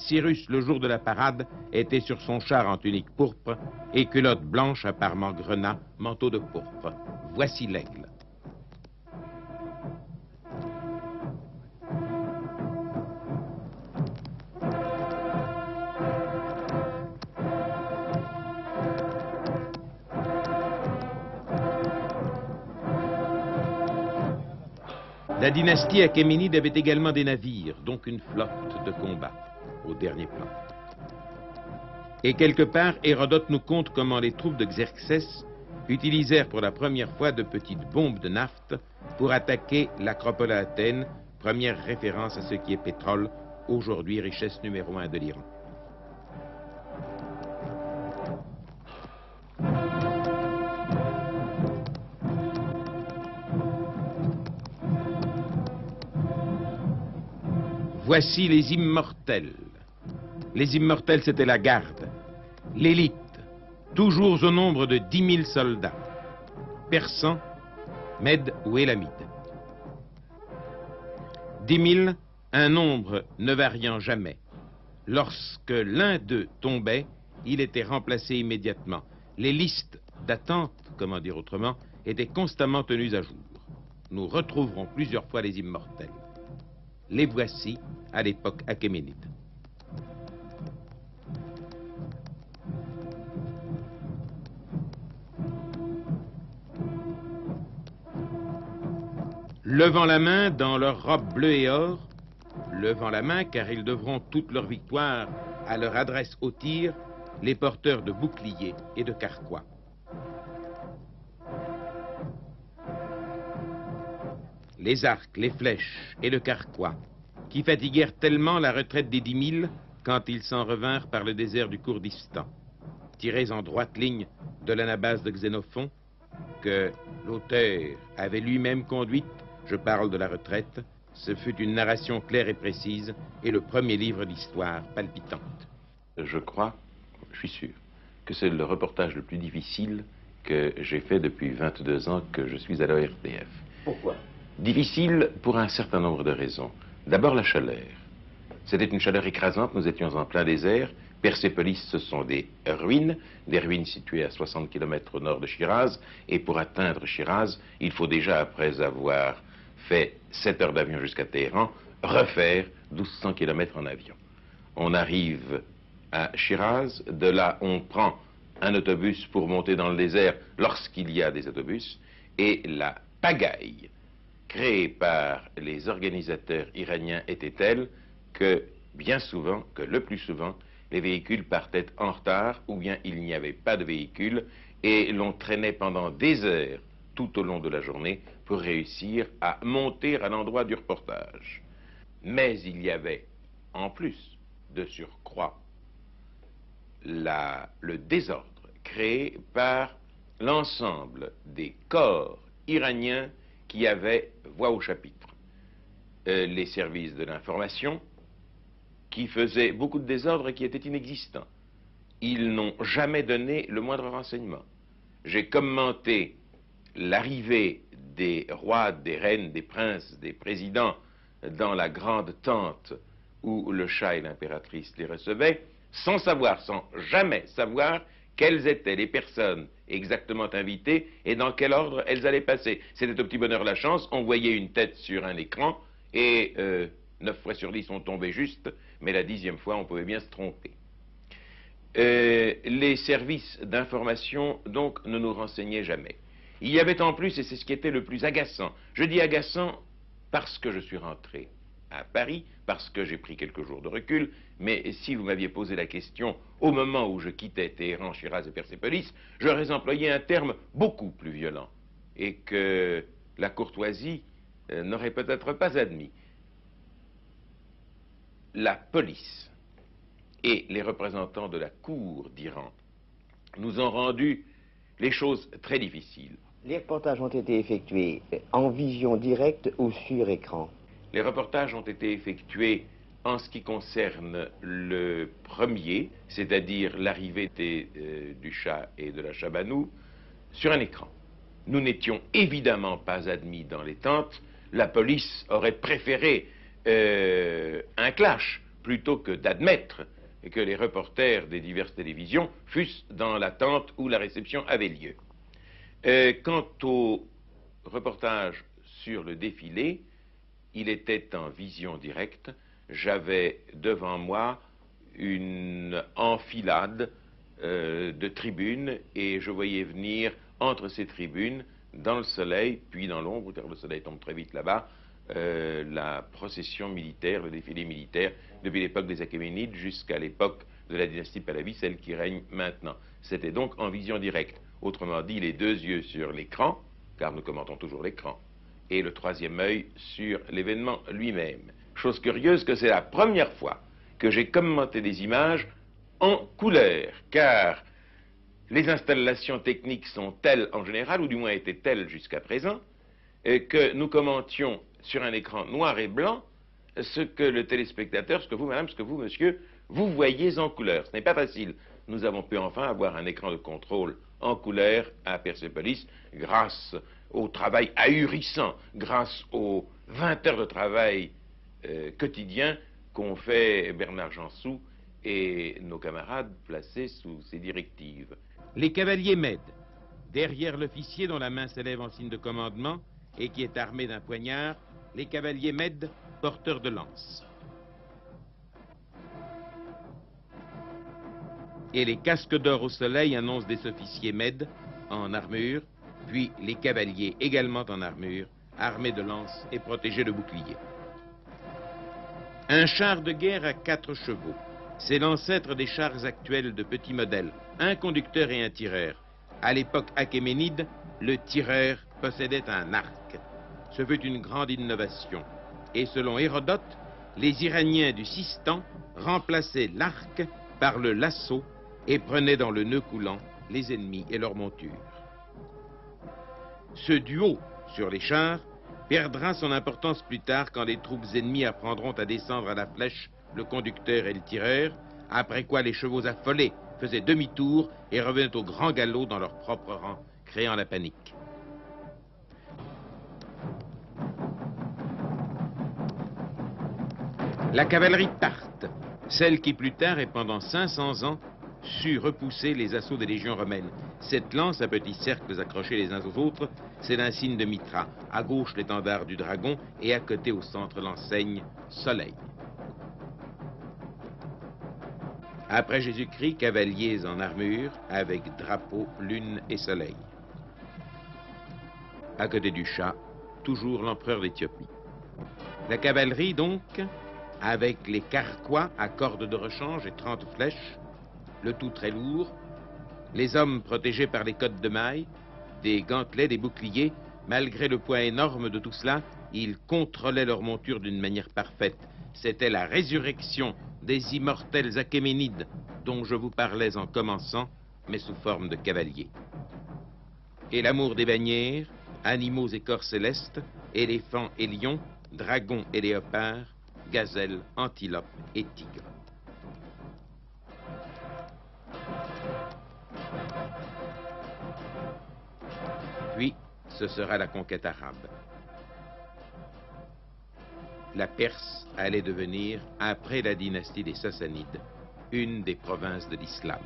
Cyrus, le jour de la parade, était sur son char en tunique pourpre et culotte blanche à parement grenat, manteau de pourpre. Voici l'aigle. La dynastie achéménide avait également des navires, donc une flotte de combat, au dernier plan. Et quelque part, Hérodote nous conte comment les troupes de Xerxès utilisèrent pour la première fois de petites bombes de naphte pour attaquer l'acropole à Athènes, première référence à ce qui est pétrole, aujourd'hui richesse numéro 1 de l'Iran. Voici les immortels. Les immortels, c'était la garde, l'élite, toujours au nombre de 10 000 soldats, persans, mèdes ou élamides. 10 000, un nombre ne variant jamais. Lorsque l'un d'eux tombait, il était remplacé immédiatement. Les listes d'attente, comment dire autrement, étaient constamment tenues à jour. Nous retrouverons plusieurs fois les immortels. Les voici à l'époque achéménide. Levant la main dans leur robe bleue et or, levant la main car ils devront toute leur victoire à leur adresse au tir, les porteurs de boucliers et de carquois. Les arcs, les flèches et le carquois, qui fatiguèrent tellement la retraite des 10 000 quand ils s'en revinrent par le désert du Kourdistan, tirés en droite ligne de l'anabase de Xénophon, que l'auteur avait lui-même conduite. Je parle de la retraite. Ce fut une narration claire et précise et le premier livre d'histoire palpitante. Je crois, je suis sûr, que c'est le reportage le plus difficile que j'ai fait depuis 22 ans que je suis à l'ORTF. Pourquoi? Difficile pour un certain nombre de raisons. D'abord la chaleur. C'était une chaleur écrasante, nous étions en plein désert. Persépolis, ce sont des ruines situées à 60 km au nord de Chiraz. Et pour atteindre Chiraz, il faut déjà, après avoir fait 7 heures d'avion jusqu'à Téhéran, refaire 1200 km en avion. On arrive à Chiraz, de là on prend un autobus pour monter dans le désert lorsqu'il y a des autobus, et la pagaille créée par les organisateurs iraniens était telle que bien souvent, que le plus souvent, les véhicules partaient en retard ou bien il n'y avait pas de véhicules et l'on traînait pendant des heures tout au long de la journée pour réussir à monter à l'endroit du reportage. Mais il y avait, en plus de surcroît, le désordre créé par l'ensemble des corps iraniens qui avaient voix au chapitre. Les services de l'information, qui faisaient beaucoup de désordre et qui étaient inexistants. Ils n'ont jamais donné le moindre renseignement. J'ai commenté l'arrivée des rois, des reines, des princes, des présidents dans la grande tente où le Shah et l'impératrice les recevaient, sans jamais savoir quelles étaient les personnes exactement invitées et dans quel ordre elles allaient passer. C'était au petit bonheur la chance, on voyait une tête sur un écran et 9 fois sur 10 on tombait juste, mais la 10e fois on pouvait bien se tromper. Les services d'information donc ne nous renseignaient jamais. Il y avait en plus, et c'est ce qui était le plus agaçant, je dis agaçant parce que je suis rentré à Paris, parce que j'ai pris quelques jours de recul, mais si vous m'aviez posé la question au moment où je quittais Téhéran, Chiraz et Persépolis, j'aurais employé un terme beaucoup plus violent, et que la courtoisie n'aurait peut-être pas admis. La police et les représentants de la cour d'Iran nous ont rendu les choses très difficiles. Les reportages ont été effectués en vision directe ou sur écran? Les reportages ont été effectués en ce qui concerne le premier, c'est-à-dire l'arrivée du Shah et de la Shah Banu, sur un écran. Nous n'étions évidemment pas admis dans les tentes. La police aurait préféré un clash plutôt que d'admettre que les reporters des diverses télévisions fussent dans l'attente où la réception avait lieu. Quant au reportage sur le défilé, il était en vision directe. J'avais devant moi une enfilade de tribunes et je voyais venir entre ces tribunes, dans le soleil, puis dans l'ombre, car le soleil tombe très vite là-bas, la procession militaire, le défilé militaire, depuis l'époque des Achéménides jusqu'à l'époque de la dynastie Pahlavi, celle qui règne maintenant. C'était donc en vision directe. Autrement dit, les deux yeux sur l'écran, car nous commentons toujours l'écran, et le troisième œil sur l'événement lui-même. Chose curieuse que c'est la première fois que j'ai commenté des images en couleur, car les installations techniques sont telles en général, ou du moins étaient telles jusqu'à présent, que nous commentions sur un écran noir et blanc ce que le téléspectateur, ce que vous, madame, ce que vous, monsieur, vous voyez en couleur. Ce n'est pas facile. Nous avons pu enfin avoir un écran de contrôle en couleur à Persépolis grâce au travail ahurissant, grâce aux 20 heures de travail quotidien qu'ont fait Bernard Jansou et nos camarades placés sous ses directives. Les cavaliers m'aident, derrière l'officier dont la main s'élève en signe de commandement et qui est armé d'un poignard, les cavaliers m'aident, porteurs de lance. Et les casques d'or au soleil annoncent des officiers m'aident en armure, puis les cavaliers également en armure, armés de lances et protégés de boucliers. Un char de guerre à 4 chevaux. C'est l'ancêtre des chars actuels de petit modèle, un conducteur et un tireur. À l'époque achéménide, le tireur possédait un arc. Ce fut une grande innovation. Et selon Hérodote, les Iraniens du Sistan remplaçaient l'arc par le lasso et prenaient dans le nœud coulant les ennemis et leurs montures. Ce duo sur les chars perdra son importance plus tard quand les troupes ennemies apprendront à descendre à la flèche le conducteur et le tireur, après quoi les chevaux affolés faisaient demi-tour et revenaient au grand galop dans leur propre rang, créant la panique. La cavalerie parthe, celle qui plus tard et pendant 500 ans sut repousser les assauts des légions romaines. Cette lance à petits cercles accrochés les uns aux autres, c'est l'insigne de Mitra. À gauche l'étendard du dragon et à côté au centre l'enseigne Soleil. Après Jésus-Christ, cavaliers en armure avec drapeau, lune et soleil. À côté du chat, toujours l'empereur d'Éthiopie. La cavalerie donc, avec les carquois à cordes de rechange et 30 flèches, le tout très lourd, les hommes protégés par les cottes de mailles, des gantelets, des boucliers, malgré le poids énorme de tout cela, ils contrôlaient leur monture d'une manière parfaite. C'était la résurrection des immortels Achéménides dont je vous parlais en commençant, mais sous forme de cavaliers. Et l'amour des bannières, animaux et corps célestes, éléphants et lions, dragons et léopards, gazelles, antilopes et tigres. Puis, ce sera la conquête arabe. La Perse allait devenir, après la dynastie des Sassanides, une des provinces de l'islam.